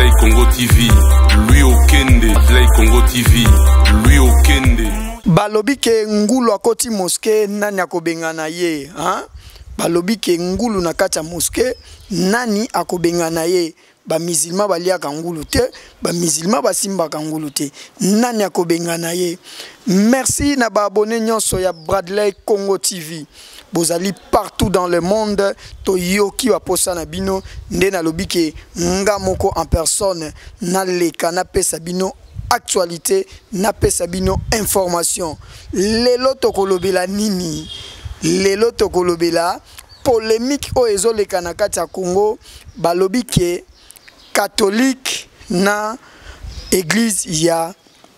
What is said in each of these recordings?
Fly Congo TV, lui Okende, Fly Congo TV, lui Okende. Balobi ke ngulu akoti moske nani akobengana ye, hein? Balobi ke ngulu na kati ya moske nani akobengana ye. Ba musulman balia kangulu te, ba musulman basimba kangulu te. Nani akobengana ye. Merci na ba abonné nyonso ya Bradley Congo TV. Bozali partout dans le monde, to yoki wa posa na bino, nde na lobi ke nga moko en personne na leka na pesa bino actualité, na pesa bino information. Lelo tokolobela nini? Lelo tokolobela polémique o ezoleka na kati ya Congo, balobi ke catholique na église ya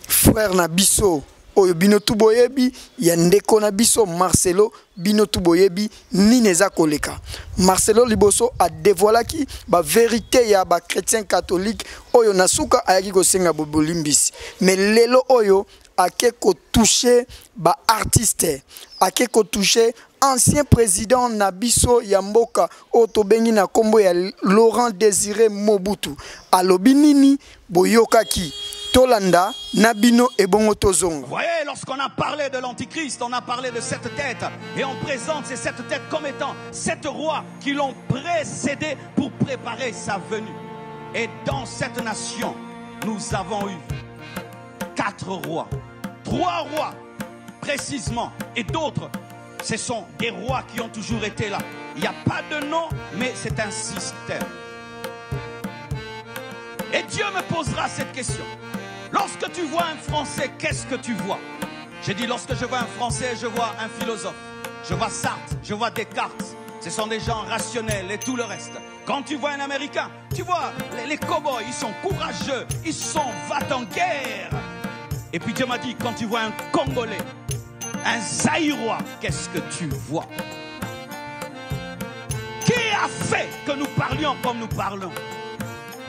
frère na biso oyo bino tuboyebi ya ndeko na biso Marcelo bino tuboyebi nineza koleka. Marcelo liboso a dévoilaki ba vérité ya ba chrétien catholique oyo nasuka ayaki kosenga bobolimbisi. Mais lelo oyo ake ko toucher ba artiste, ake ko toucher ancien président Nabiso Yamboka Otobengi na kombo ya Laurent Désiré Mobutu alobi nini boyokaki Tolanda Nabino et Bongo Tozonga. Vous voyez, lorsqu'on a parlé de l'Antichrist, on a parlé de cette tête et on présente ces sept têtes comme étant sept rois qui l'ont précédé pour préparer sa venue. Et dans cette nation, nous avons eu 4 rois, 3 rois précisément et d'autres. Ce sont des rois qui ont toujours été là. Il n'y a pas de nom, mais c'est un système. Et Dieu me posera cette question. Lorsque tu vois un Français, qu'est-ce que tu vois? J'ai dit, lorsque je vois un Français, je vois un philosophe. Je vois Sartre, je vois Descartes. Ce sont des gens rationnels et tout le reste. Quand tu vois un Américain, tu vois les cow-boys, ils sont courageux, ils sont va-t-en-guerre. Et puis Dieu m'a dit, quand tu vois un Congolais, un Zaïrois, qu'est-ce que tu vois? Qui a fait que nous parlions comme nous parlons?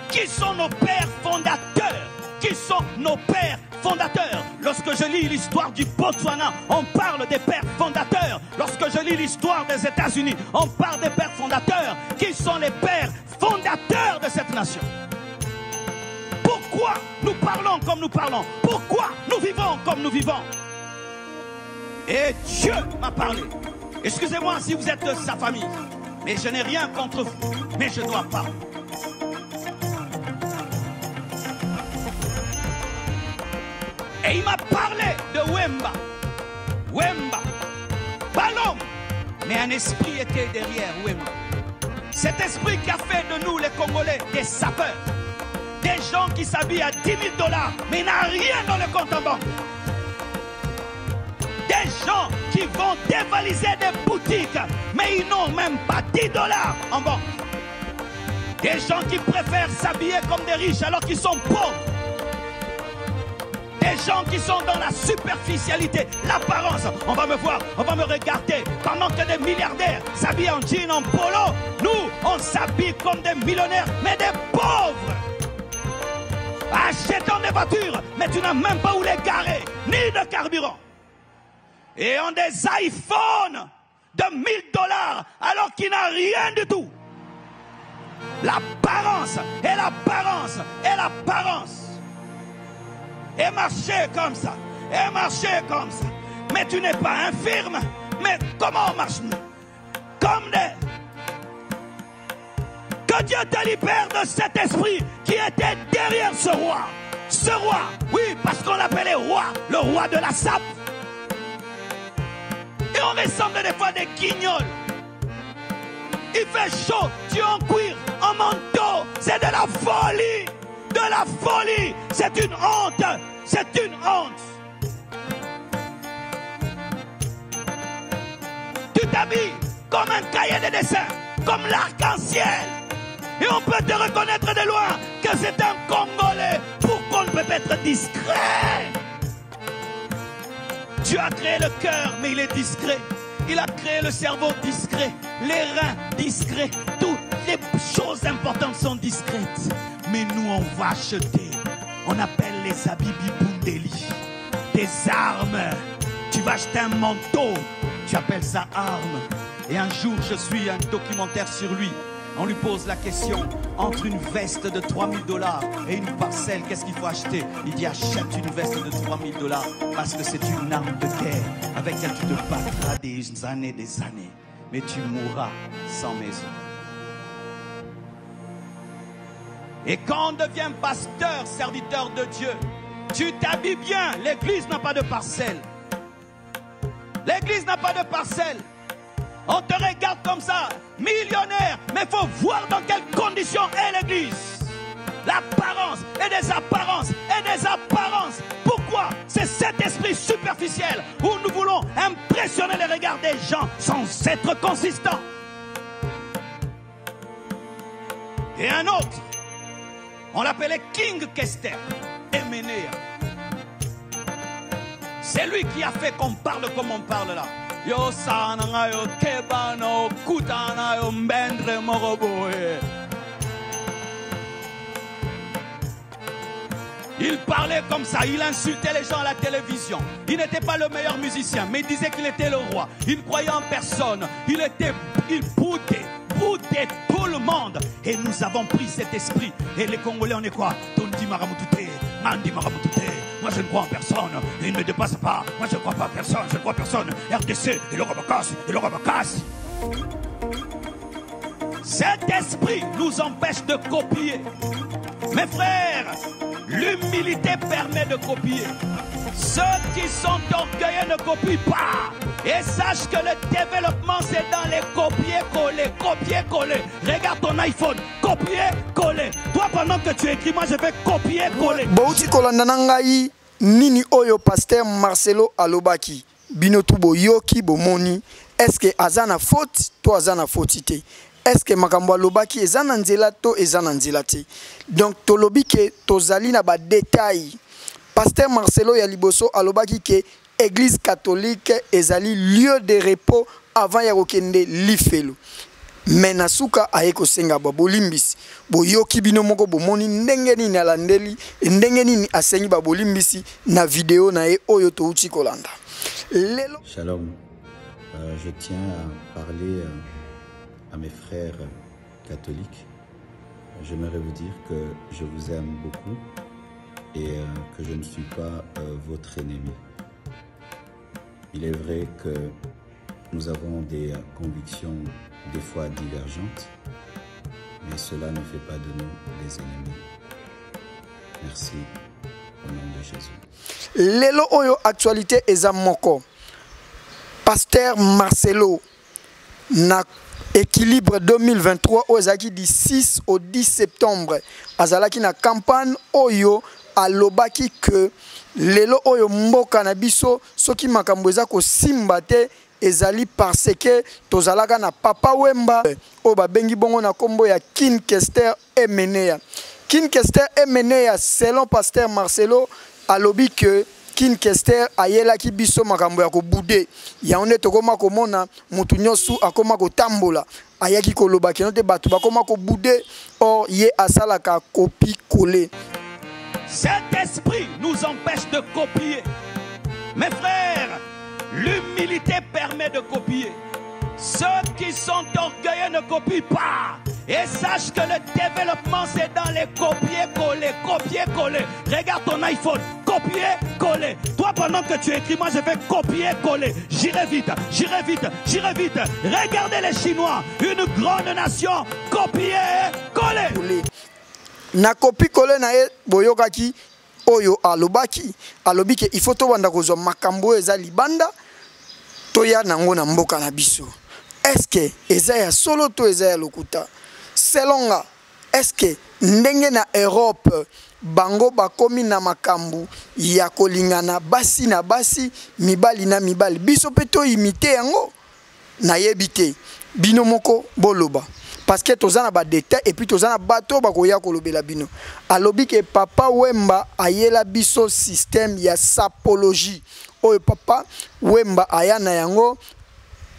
Qui sont nos pères fondateurs? Qui sont nos pères fondateurs? Lorsque je lis l'histoire du Botswana, on parle des pères fondateurs. Lorsque je lis l'histoire des États-Unis, on parle des pères fondateurs. Qui sont les pères fondateurs de cette nation? Pourquoi nous parlons comme nous parlons? Pourquoi nous vivons comme nous vivons? Et Dieu m'a parlé. Excusez-moi si vous êtes de sa famille, mais je n'ai rien contre vous, mais je dois parler. Et il m'a parlé de Wemba. Wemba. Pas l'homme, mais un esprit était derrière Wemba. Cet esprit qui a fait de nous les Congolais des sapeurs. Des gens qui s'habillent à 10 000 $, mais il n'a rien dans le compte en banque. Des gens qui vont dévaliser des boutiques, mais ils n'ont même pas 10 $ en banque. Des gens qui préfèrent s'habiller comme des riches alors qu'ils sont pauvres. Des gens qui sont dans la superficialité, l'apparence. On va me voir, on va me regarder. Pendant que des milliardaires s'habillent en jean, en polo, nous, on s'habille comme des millionnaires, mais des pauvres. Achetons des voitures, mais tu n'as même pas où les garer, ni de carburant. Et ont des iPhones de 1 000 $, alors qu'il n'a rien du tout. L'apparence, et l'apparence, et l'apparence. Et marcher comme ça, et marcher comme ça. Mais tu n'es pas infirme. Mais comment marche-nous? Comme des... Que Dieu te libère de cet esprit qui était derrière ce roi. Ce roi, oui, parce qu'on l'appelait roi, le roi de la sape. Et on ressemble des fois des guignols. Il fait chaud, tu es en cuir, en manteau. C'est de la folie. De la folie. C'est une honte. C'est une honte. Tu t'habilles comme un cahier de dessin, comme l'arc-en-ciel. Et on peut te reconnaître de loin que c'est un Congolais. Pourquoi on ne peut pas être discret? Dieu a créé le cœur, mais il est discret. Il a créé le cerveau discret, les reins discrets. Toutes les choses importantes sont discrètes. Mais nous, on va acheter. On appelle les habits Bibundeli. Des armes. Tu vas acheter un manteau. Tu appelles ça arme. Et un jour, je suis un documentaire sur lui. On lui pose la question, entre une veste de 3000 $ et une parcelle, qu'est-ce qu'il faut acheter? Il dit, achète une veste de 3000 $ parce que c'est une arme de guerre avec laquelle tu te battras des années, mais tu mourras sans maison. Et quand on devient pasteur, serviteur de Dieu, tu t'habilles bien. L'église n'a pas de parcelle. L'église n'a pas de parcelle. On te regarde comme ça, millionnaire, mais il faut voir dans quelles conditions est l'église. L'apparence et des apparences et des apparences. Pourquoi? C'est cet esprit superficiel où nous voulons impressionner les regards des gens sans être consistants. Et un autre, on l'appelait King Kester, Emenea. C'est lui qui a fait qu'on parle comme on parle là. Yo sana yo kebano kutana yo mbendre moroboe. Il parlait comme ça, il insultait les gens à la télévision. Il n'était pas le meilleur musicien, mais il disait qu'il était le roi. Il croyait en personne. Il boudait tout le monde. Et nous avons pris cet esprit. Et les Congolais, on est quoi? Tondi Maramutute, Mandi Maramutute. Moi je ne crois en personne, il ne me dépasse pas. Moi je ne crois pas en personne, je ne crois en personne. RDC, et le Rabakas. Cet esprit nous empêche de copier. Mes frères, l'humilité permet de copier. Ceux qui sont orgueilleux ne copient pas. Et sache que le développement c'est dans les copier-coller. Regarde ton iPhone, copier-coller. Toi pendant que tu écris, moi je vais copier-coller. Bouti kolandanangai nini oyo pasteur Marcelo alobaki. Binotubo yoki bomoni. Est-ce que azana faute, toi azana faute? Est-ce que makambo alobaki ezana nzela to ezana nzela te? Donc tolobi ke tozali na ba détail. Pasteur Marcelo ya liboso alobaki ke Église catholique ezali lieu de repos avant ya kokende lifelo. Mais nasuka ayeko senga babolimbisi. Boyoki bino moko bomoni ndenge nini alandeli, ndenge nini asengi babolimbisi na vidéo na e oyo touti kolanda. Shalom. Je tiens à parler à mes frères catholiques. J'aimerais vous dire que je vous aime beaucoup et que je ne suis pas votre ennemi. Il est vrai que nous avons des convictions des fois divergentes, mais cela ne fait pas de nous des ennemis. Merci au nom de Jésus. Lelo oyo actualité ezamoko. Pasteur Marcelo na équilibre 2023 ozaki du 6 au 10 septembre. Azalaki na campagne oyo alobaki que lelo oyo mboka na biso soki makambo eza ko simba te ezali parce que tozalaka na Papa Wemba o babengi bongo na kombo ya King Kester Emenea. King Kester Emenea selon pasteur Marcelo alobi que King Kester ayelaki biso makambo ya ko bouder ya onde tokoma komona mutu nyosu akoma ko tambola ayaki koloba ke note batu bakoma ko bouder or ye asalaka copie coller. Cet esprit nous empêche de copier. Mes frères, l'humilité permet de copier. Ceux qui sont orgueilleux ne copient pas. Et sache que le développement c'est dans les copier-coller. Regarde ton iPhone, copier-coller. Toi pendant que tu écris, moi je vais copier-coller. J'irai vite. Regardez les Chinois, une grande nation, copier-coller. Na copie coller na e boyokaki oyo alobaki alobiki il faut to banda kozwa makambo eza libanda toya nango na mboka na biso. Est-ce que eza ya solo to eza ya lokuta? Selonga est-ce que ndenge na Europe bango bakomi na makambu ya kolingana basi na basi mibali na mibali biso pe to imiter yango na yebite bino moko boloba. Parce que tozana ba détail et puis tozana bato bakoya kolobela bino. Alobi ke Papa Wemba ayela biso système ya sapologie. Oyo Papa Wemba ayana yango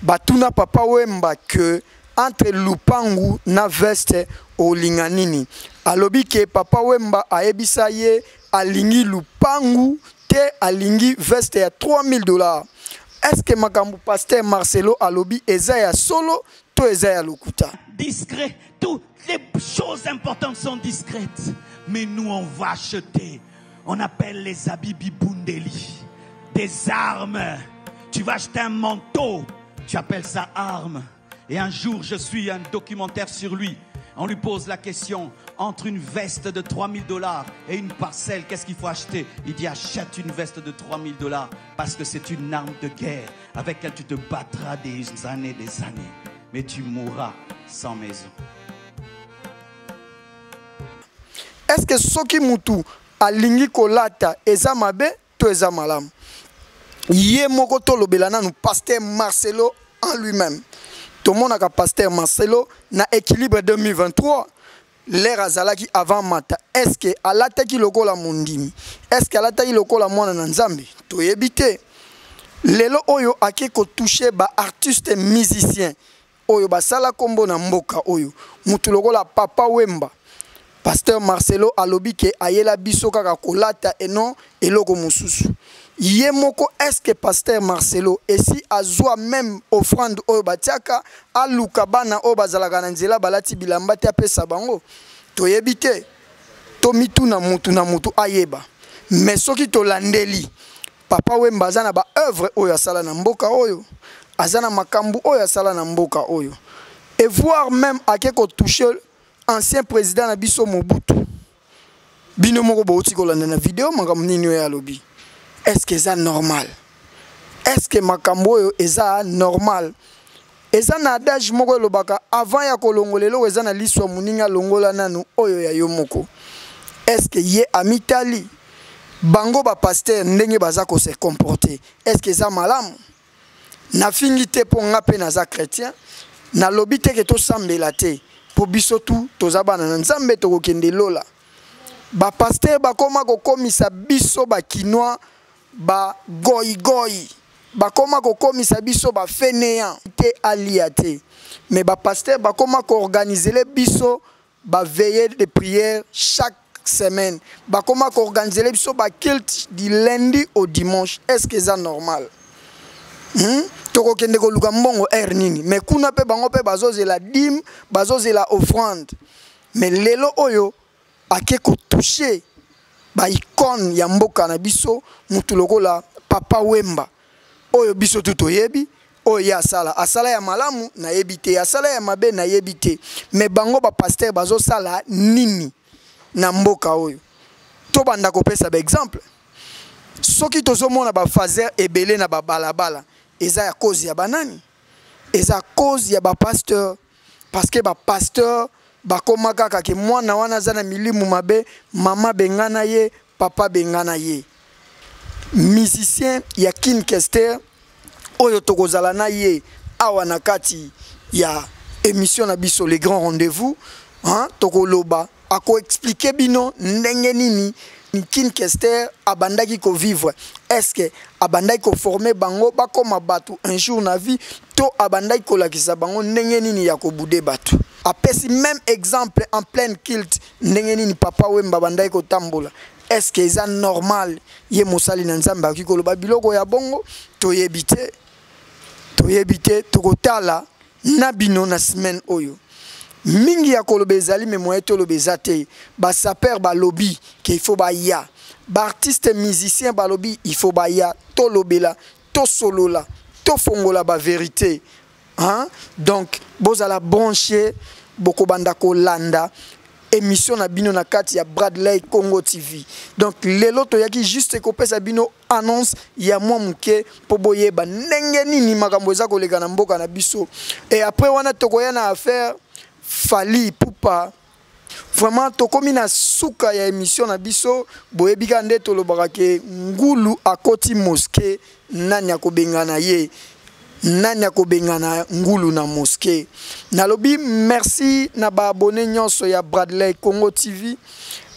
batuna Papa Wemba que entre lupangu na veste olinganini. Alobi ke Papa Wemba ayebisa ye alingi lupangu te alingi veste ya 3000 $. Est-ce que makambu pasteur Marcelo alobi eza ya solo to eza ya lokuta? discret. Toutes les choses importantes sont discrètes. Mais nous, on va acheter. On appelle les habits Bibundeli. Des armes. Tu vas acheter un manteau. Tu appelles ça arme. Et un jour, je suis un documentaire sur lui. On lui pose la question, entre une veste de 3000 $ et une parcelle, qu'est-ce qu'il faut acheter? Il dit, achète une veste de 3000 $ parce que c'est une arme de guerre avec laquelle tu te battras des années, mais tu mourras sans maison. Est-ce que soki mutu alingi kolata eza mabe to eza malamu? Yé moko tolobela nanu pasteur Marcelo en lui-même. Tout le monde a pasteur Marcelo na équilibre 2023. L'ère azalaki avant mata. Est-ce que alataki lokola mondimi? Est-ce que alataki lokola mwana na nzambe? Toyebite. Lelo oyo ake ko toucher ba artiste musicien. Oyo ba sala kombo na mboka oyo. Mutu lokola Papa Wemba. Pasteur Marcelo alobi ke ayela biso kaka kolata et non eloko mususu. Yemoko, est-ce que pasteur Marcelo et si azwa même offrande oyo batiaka aluka bana oyo bazalaka na nzela balati bilamba te apesa bango? Toyebite. Tomitu na mutu ayeba. Mais soki tolandeli Papa Wemba azana ba œuvre oyo asala na mboka oyo. Azana makambu oyo asala na mboka oyo. Et voir même akeko toucher ancien président na biso Mobutu. Bino moko bauti kolanda na vidéo makambu nini oyo alobi. Est-ce que c'est normal? Est-ce que makambo yo eza normal? Eza na adage moko lobaka avant ya kolongolelo eza na liswa muninga longola nanu oyo ya yomoko. Est-ce que ye amitali bango ba pasteur ndenge baza ko se comporter? Est-ce que ça malamu? Na fingite po ngape na za chrétien na lobite ke to sambela te po biso tu tozabana na nzambe to kokende lola. Ba pasteur ba koma ko komisa biso ba kinois ba goy ba koma ko komisa biso ba fainéant te aliate. Mais ba pasteur ba koma ko organiser les biso ba veillée de prière chaque semaine. Ba koma ko organiser les biso ba culte du lundi au dimanche. Est-ce que c'est normal? Toko kende ko luka mbongo nini. Mais kuna pe bango pe bazozela dîme, bazozela offrande. Mais lelo oyo ake ko toucher ba icône ya mboka na biso mutu lokola Papa Wemba oyo biso tutoyebi oyo asala ya malamu na yebite asala ya mabe na yebite. Mais bango ba pasteur bazo sala nini na mboka oyo? To banda ko pesa ba exemple. Soki tozomona ba fazer ebele na ba balabala eza ya cause ya banani? Eza cause ya ba pasteur parce que ba pasteur bakoma kaka ke mwana wana zana milimu mabe mama bengana ye papa bengana ye. Musicien ya King Kester oyo tokozala na ye awa na kati ya émission na biso les grands rendez-vous tokoloba ako expliquer bino ndenge nini King Kester abandaki ko vivre. Est-ce que abandaki ko former bango bakoma batu un jour na vie to abandaki ko lakisa bango ndenge nini ya ko bude batu? Apesi même exemple en pleine culte ndenge nini Papa Wemba bandaki ko tambola. Est-ce que c'est normal ye mosali na nzambe akikoloba biloko ya bongo? Toyebite tokotala na bino na semaine oyo mingi ya koloba ezali me moye toloba eza te. Ba saper balobi ke il faut ba ya ba artiste musicien balobi il faut ba ya tolobela to solola to fongola ba vérité donc bozala branché boko banda ko landa émission na bino na kati ya Bradley Congo TV. Donc lelo to yaki juste ko pesa bino annonce ya mwa muke po boyeba ndenge nini makambo eza koleka na mboka na biso. Et après wana tokoya na affaire Fali Pupa. Vraiment tokomi na suka ya émission na biso boyebika nde tolobaka ke ngulu akoti mosquée nani akobengana ye. Nani akobengana ngulu na mosquée. Nalobi merci na ba abonné nyonso ya Bradley Congo TV.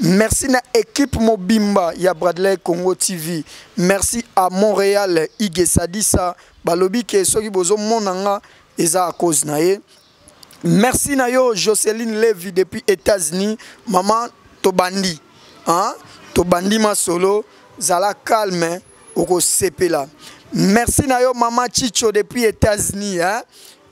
Merci na équipe mobimba ya Bradley Congo TV. Merci à Montréal Ige Sadisa balobi ke soki bozo monanga eza a cause na ye. Merci na yo Joseline Levy depuis États-Unis. Maman tobandi. Tobandi ma solo zala calme oko sepela. Merci na yo Maman Chicho depuis États-Unis.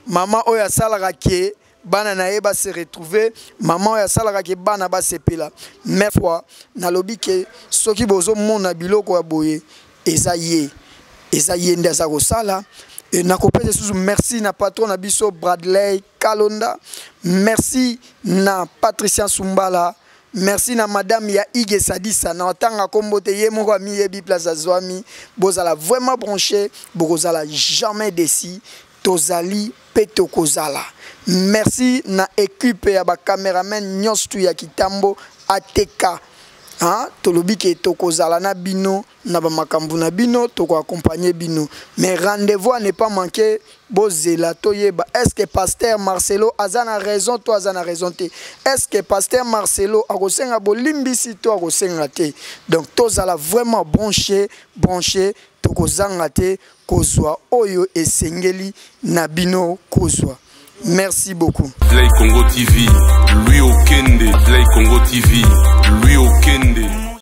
Maman oya salaka ke bana na ye ba se retrouver maman ya salaka ke bana ba se pela mais fois na lobi ke soki bozo mona biloko ya boye eza ye nda za ko sala et na kopese sous merci na patron na biso Bradley Kalonda, merci na Patricia Sumbala, merci na madame ya Ige Sadisa na otanga kombote ye moko ami yebi place azwami bozala vraiment branché bozala jamais déçu tozali peto kozala. Merci na équipe ya ba cameraman nyostu ya Kitambo ATK. Hein, tolobi ke tokozala na bino na ba makambu na bino toko accompagner bino mais rendez-vous n'est pas manqué bozela toyeba est-ce que pasteur Marcelo azana raison to azana raison te est-ce que pasteur Marcelo akosenga bolimbisi to akosenga te donc tozala vraiment branché tokozanga te kozwa oyo esengeli na bino kozwa. Merci beaucoup. Play Congo TV, Louis Okende, Play Congo TV, Louis Okende.